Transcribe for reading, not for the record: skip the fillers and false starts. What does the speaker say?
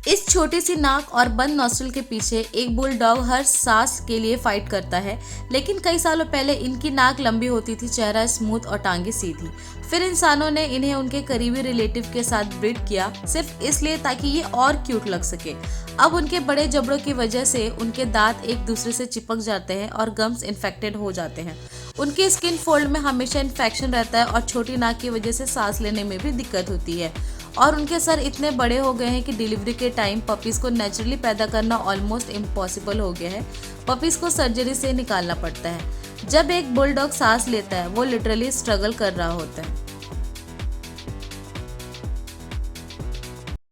इस छोटी सी नाक और बंद नॉस्ट्रिल के पीछे एक बुलडॉग हर सांस के लिए फाइट करता है, लेकिन कई सालों पहले इनकी नाक लंबी होती थी, चेहरा स्मूथ और टांगे सीधी। फिर इंसानों ने इन्हें उनके करीबी रिलेटिव के साथ ब्रीड किया, सिर्फ इसलिए ताकि ये और क्यूट लग सके। अब उनके बड़े जबड़ों की वजह से उनके दांत एक दूसरे से चिपक जाते हैं और गम्स इन्फेक्टेड हो जाते हैं। उनके स्किन फोल्ड में हमेशा इन्फेक्शन रहता है और छोटी नाक की वजह से सांस लेने में भी दिक्कत होती है। और उनके सर इतने बड़े हो गए हैं कि डिलीवरी के टाइम पपीज़ को नेचुरली पैदा करना ऑलमोस्ट इम्पॉसिबल हो गया है। पपीज़ को सर्जरी से निकालना पड़ता है। जब एक बुलडॉग सांस लेता है वो लिटरली स्ट्रगल कर रहा होता है।